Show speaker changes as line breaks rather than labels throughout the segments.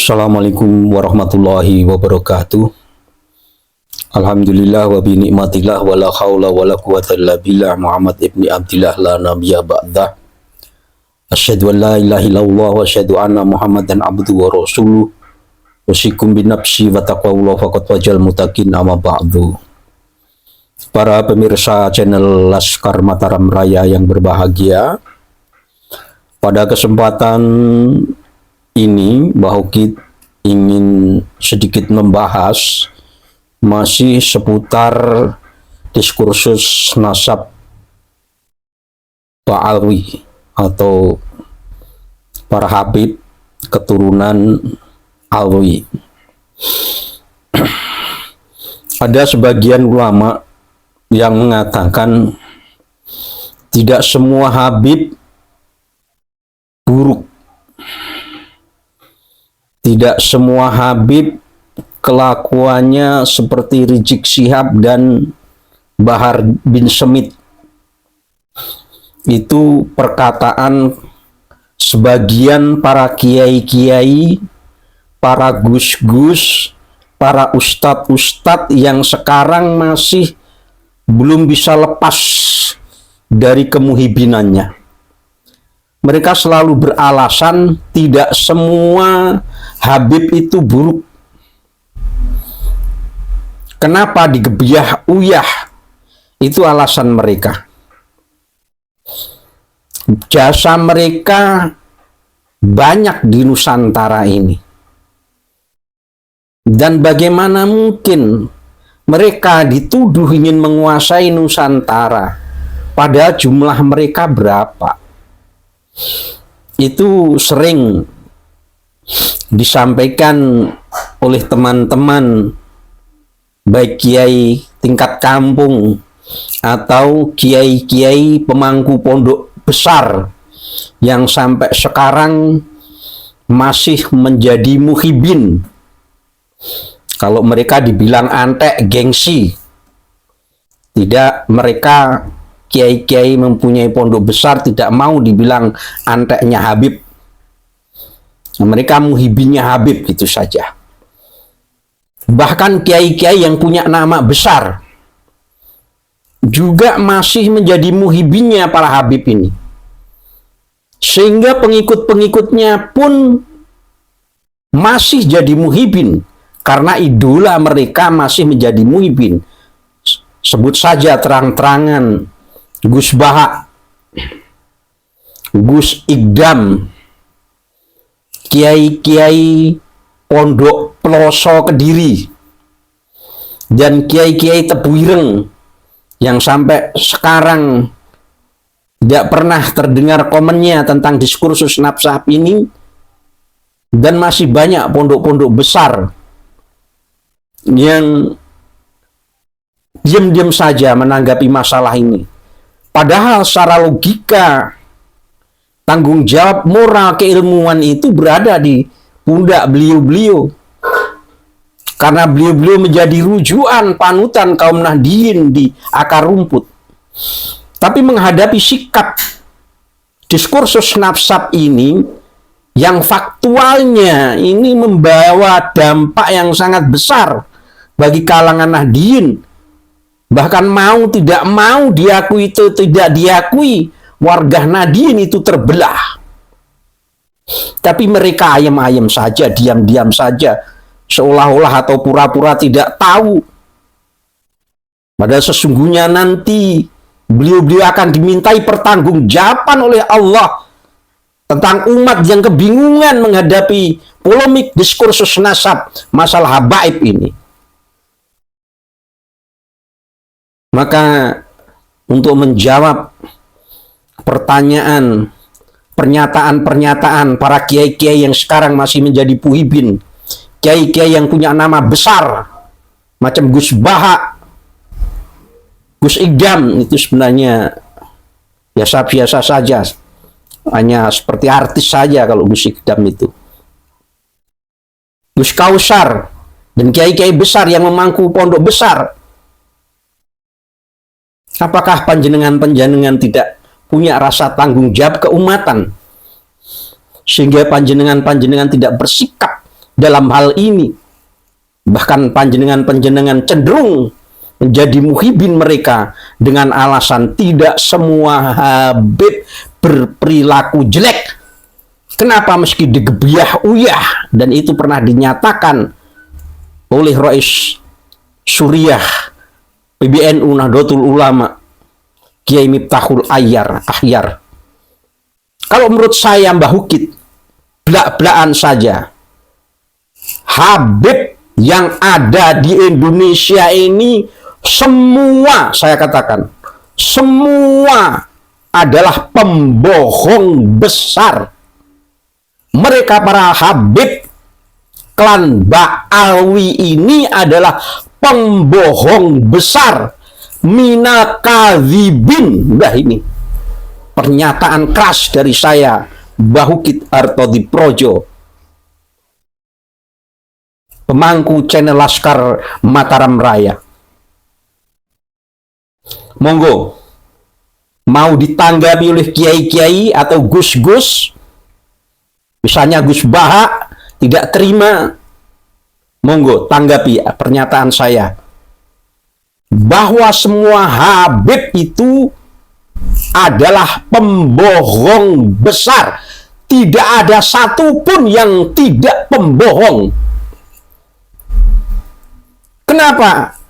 Assalamualaikum warahmatullahi wabarakatuh. Alhamdulillah wa bi ni'matillah wa la haula wa la quwata illa billah. Muhammad ibni Abdillah la nabiyya ba'dah. Asyhadu an la ilaha illallah wa asyhadu anna Muhammadan abduhu wa rasuluh. Wasikum bi nafsi wa taqwallah faqad wajal mutaqin amma ba'du. Para pemirsa channel Laskar Mataram Raya yang berbahagia, pada kesempatan ini Bahukit ingin sedikit membahas masih seputar diskursus nasab Ba'alwi atau para Habib keturunan Alwi. Ada sebagian ulama yang mengatakan tidak semua Habib buruk. Tidak semua Habib kelakuannya seperti Rizik Syihab dan Bahar bin Smith. Itu perkataan sebagian para kiai-kiai, para gus-gus, para ustadz-ustadz yang sekarang masih belum bisa lepas dari kemuhibinannya. Mereka selalu beralasan tidak semua Habib itu buruk. Kenapa digebyah uyah? Itu alasan mereka. Jasa mereka banyak di Nusantara ini. Dan bagaimana mungkin mereka dituduh ingin menguasai Nusantara, padahal jumlah mereka berapa? Itu sering disampaikan oleh teman-teman baik kiai tingkat kampung atau kiai-kiai pemangku pondok besar yang sampai sekarang masih menjadi muhibin. Kalau mereka dibilang antek, gengsi. Tidak, mereka kiai-kiai mempunyai pondok besar tidak mau dibilang anteknya Habib. Mereka muhibinnya Habib, gitu saja. Bahkan kiai-kiai yang punya nama besar juga masih menjadi muhibinnya para Habib ini. Sehingga pengikut-pengikutnya pun masih jadi muhibin karena idola mereka masih menjadi muhibin. Sebut saja terang-terangan Gus Baha, Gus Igdam, kiai-kiai Pondok Peloso Kediri, dan kiai-kiai Tebu Ireng yang sampai sekarang tidak pernah terdengar komennya tentang diskursus nafsab ini, dan masih banyak pondok-pondok besar yang diam-diam saja menanggapi masalah ini. Padahal secara logika tanggung jawab moral keilmuan itu berada di pundak beliau-beliau. Karena beliau-beliau menjadi rujukan panutan kaum Nahdliyin di akar rumput. Tapi menghadapi sikap diskursus nafsab ini yang faktualnya ini membawa dampak yang sangat besar bagi kalangan Nahdliyin. Bahkan mau tidak mau diakui itu tidak diakui, warga Nahdliyin itu terbelah. Tapi mereka ayam-ayam saja, diam-diam saja, seolah-olah atau pura-pura tidak tahu. Padahal sesungguhnya nanti beliau-beliau akan dimintai pertanggungjawaban oleh Allah tentang umat yang kebingungan menghadapi polemik diskursus nasab masalah habaib ini. Maka untuk menjawab pertanyaan, pernyataan-pernyataan para kiai-kiai yang sekarang masih menjadi puhibin, kiai-kiai yang punya nama besar macam Gus Baha, Gus Igdam, itu sebenarnya biasa-biasa saja, hanya seperti artis saja kalau Gus Igdam itu. Gus Kausar dan kiai-kiai besar yang memangku pondok besar. Apakah panjenengan-panjenengan tidak punya rasa tanggung jawab keumatan, sehingga panjenengan-panjenengan tidak bersikap dalam hal ini. Bahkan panjenengan-panjenengan cenderung menjadi muhibin mereka dengan alasan tidak semua Habib berperilaku jelek. Kenapa meski digebiah uyah, dan itu pernah dinyatakan oleh Rais Suriah PBNU Nahdlatul Ulama Kiai Miftahul Ahyar. Kalau menurut saya Mbah Hukit, belak-belakan saja. Habib yang ada di Indonesia ini semua, saya katakan, semua adalah pembohong besar. Mereka para Habib klan Ba'alwi ini adalah pembohong besar. Minal kadzibin. Nah, ini pernyataan keras dari saya, Mbah Hukit Hartodiprojo, pemangku channel Laskar Mataram Raya. Monggo, mau ditanggapi oleh kiai-kiai atau gus-gus, misalnya Gus Baha tidak terima, monggo tanggapi pernyataan saya bahwa semua Habib itu adalah pembohong besar. Tidak ada satupun yang tidak pembohong. Kenapa?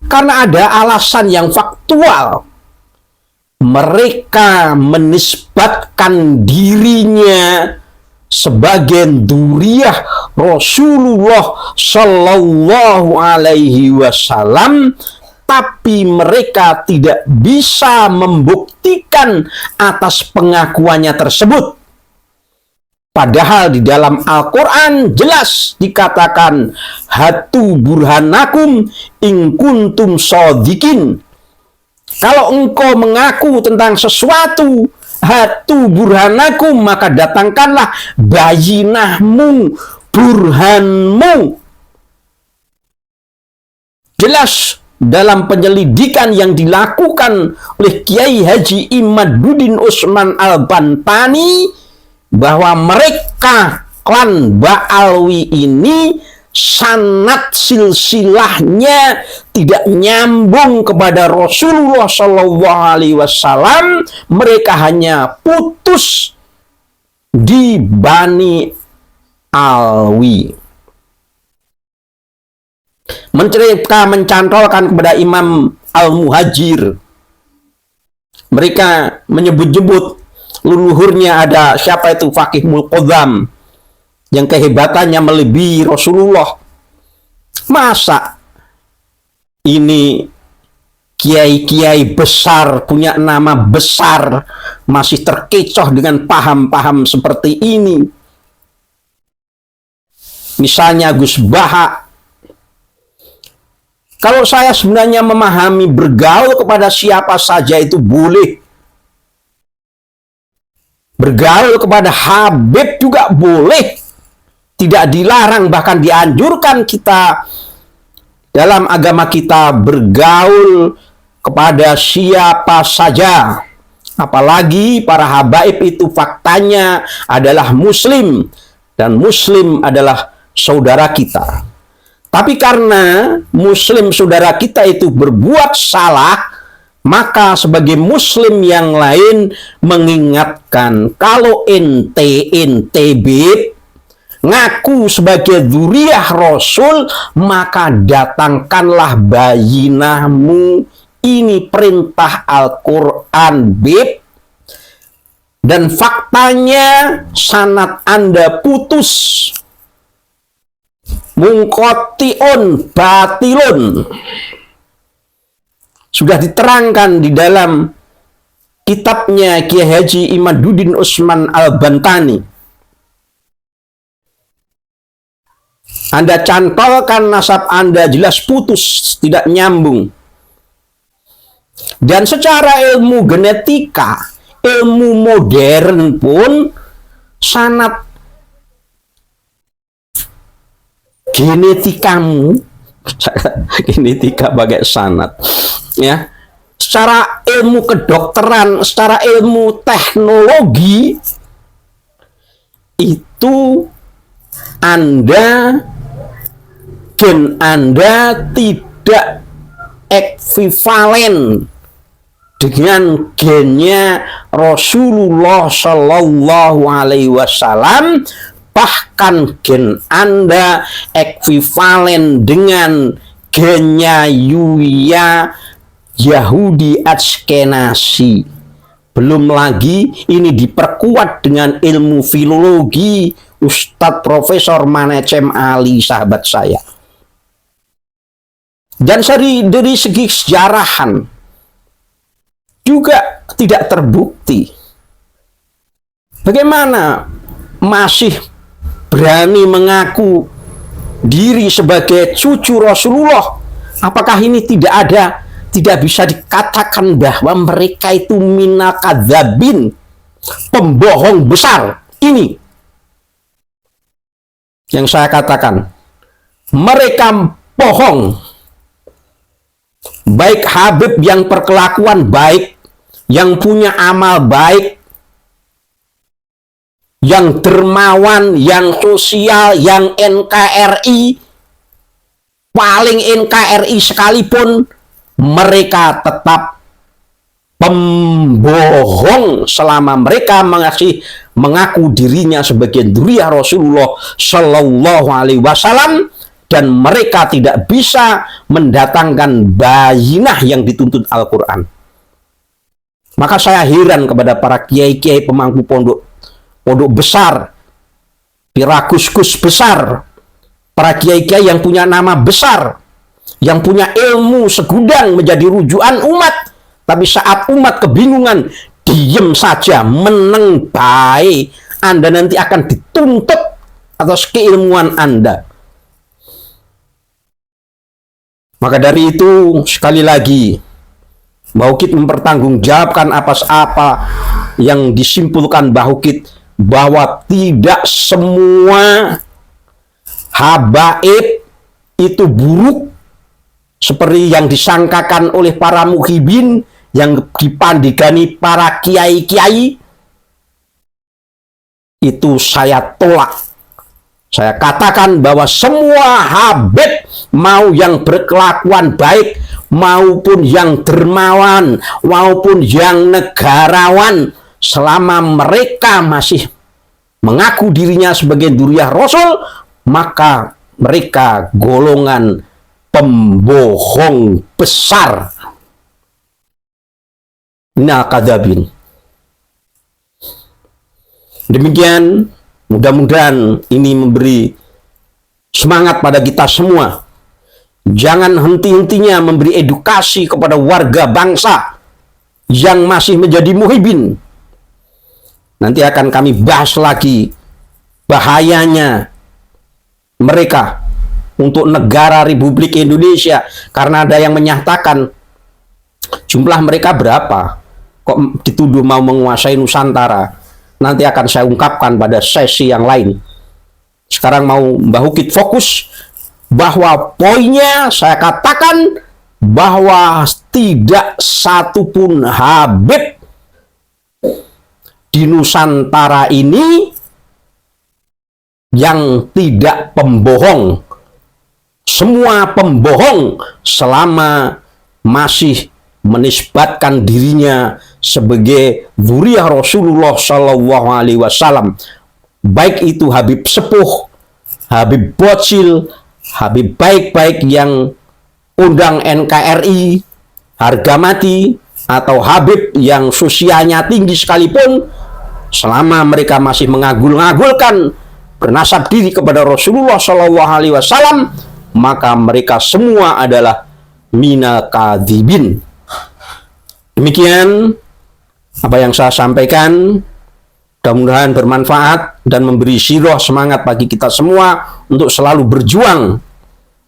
Karena ada alasan yang faktual. Mereka menisbatkan dirinya sebagai dzurriyyah Rasulullah Shallallahu Alaihi Wasallam, tapi mereka tidak bisa membuktikan atas pengakuannya tersebut. Padahal di dalam Al-Quran jelas dikatakan, hatu burhanakum in kuntum shodiqin. Kalau engkau mengaku tentang sesuatu, hatu burhanakum, maka datangkanlah bayinahmu, burhanmu. Jelas dalam penyelidikan yang dilakukan oleh Kiai Haji Imaduddin Usman Al-Bantani, bahwa mereka klan Ba'alwi ini sanad silsilahnya tidak nyambung kepada Rasulullah Shallallahu Alaihi Wasallam. Mereka hanya putus di Bani Alwi. Mereka mencantolkan kepada Imam Al-Muhajir. Mereka menyebut-nyebut leluhurnya, ada siapa itu, Faqih Mulqodam, yang kehebatannya melebihi Rasulullah. Masa ini kiai-kiai besar, punya nama besar, masih terkecoh dengan paham-paham seperti ini? Misalnya Gus Baha. Kalau saya sebenarnya memahami, bergaul kepada siapa saja itu boleh. Bergaul kepada Habib juga boleh. Tidak dilarang, bahkan dianjurkan kita dalam agama kita bergaul kepada siapa saja. Apalagi para habaib itu faktanya adalah muslim, dan muslim adalah saudara kita. Tapi karena muslim saudara kita itu berbuat salah, maka sebagai muslim yang lain mengingatkan, kalau ente ngaku sebagai dzurriyyah Rasul, maka datangkanlah bayinahmu. Ini perintah Al-Quran, Bib. Dan faktanya sanad Anda putus. Mungkotiun batilun. Sudah diterangkan di dalam kitabnya Kiai Haji Imaduddin Usman Al-Bantani. Anda cantolkan nasab Anda, jelas putus, tidak nyambung. Dan secara ilmu genetika, ilmu modern pun, sanad genetikamu, genetika bagai sanad, ya, secara ilmu kedokteran, secara ilmu teknologi, itu gen Anda tidak ekvivalen dengan gennya Rasulullah Shallallahu Alaihi Wasallam, bahkan gen Anda ekvivalen dengan gennya Yuya Yahudi Ashkenazi. Belum lagi ini diperkuat dengan ilmu filologi Ustadz Profesor Manecem Ali, sahabat saya. Dan dari segi sejarahan juga tidak terbukti. Bagaimana masih berani mengaku diri sebagai cucu Rasulullah? Apakah ini tidak bisa dikatakan bahwa mereka itu minakadzabin, pembohong besar? Ini yang saya katakan, mereka bohong. Baik Habib yang berkelakuan baik, yang punya amal baik, yang dermawan, yang sosial, yang NKRI, paling NKRI sekalipun, mereka tetap pembohong selama mereka mengaku dirinya sebagai dzurriyyah Rasulullah Shallallahu Alaihi Wasallam, dan mereka tidak bisa mendatangkan bayinah yang dituntut Al-Quran. Maka saya heran kepada para kiai-kiai pemangku pondok besar, piragus-gus besar, para kiai-kiai yang punya nama besar, yang punya ilmu segudang menjadi rujukan umat, tapi saat umat kebingungan, diem saja, meneng baik, Anda nanti akan dituntut atas keilmuan Anda. Maka dari itu, sekali lagi, Mbah Ukit mempertanggungjawabkan apa yang disimpulkan Mbah Ukit, bahwa tidak semua habaib itu buruk seperti yang disangkakan oleh para muhibin, yang dipandigani para kiai-kiai. Itu saya tolak. Saya katakan bahwa semua habib, mau yang berkelakuan baik, maupun yang dermawan, maupun yang negarawan, selama mereka masih mengaku dirinya sebagai dzurriyyah Rasul, maka mereka golongan pembohong besar. Minakadzabin. Demikian, mudah-mudahan ini memberi semangat pada kita semua. Jangan henti-hentinya memberi edukasi kepada warga bangsa yang masih menjadi muhibin. Nanti akan kami bahas lagi bahayanya mereka untuk negara Republik Indonesia, karena ada yang menyatakan jumlah mereka berapa kok dituduh mau menguasai Nusantara. Nanti akan saya ungkapkan pada sesi yang lain. Sekarang mau Mbah Ukit fokus bahwa poinnya saya katakan bahwa tidak satupun habib di Nusantara ini yang tidak pembohong. Semua pembohong selama masih menisbatkan dirinya sebagai dzurriyyah Rasulullah Shallallahu Alaihi Wasallam, baik itu Habib sepuh, Habib bocil, Habib baik-baik yang undang NKRI, harga mati, atau Habib yang sosialnya tinggi sekalipun, selama mereka masih mengagul-ngagulkan bernasab diri kepada Rasulullah Shallallahu Alaihi Wasallam, maka mereka semua adalah minakadzibin. Demikian apa yang saya sampaikan, mudah-mudahan bermanfaat dan memberi sirah semangat bagi kita semua untuk selalu berjuang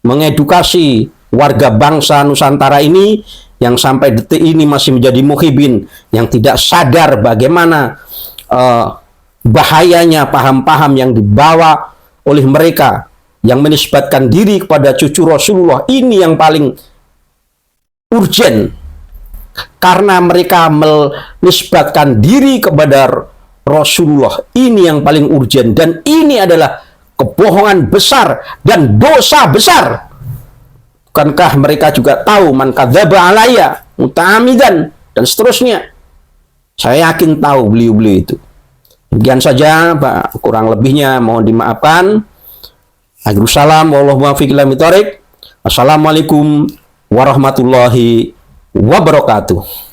mengedukasi warga bangsa Nusantara ini yang sampai detik ini masih menjadi muhibin, yang tidak sadar bagaimana bahayanya paham-paham yang dibawa oleh mereka yang menisbatkan diri kepada cucu Rasulullah. Ini yang paling urgen, karena mereka menisbatkan diri kepada Rasulullah. Ini yang paling urgen, dan ini adalah kebohongan besar dan dosa besar. Bukankah mereka juga tahu man kadzdzaba alayya muta'ammidan dan seterusnya? Saya yakin tahu beliau-beliau itu. Demikian saja, Pak. Kurang lebihnya mohon dimaafkan. Akhirul salam, wallahu muwaffiq ila aqwamit thoriq. Assalamualaikum warahmatullahi wabarakatuh.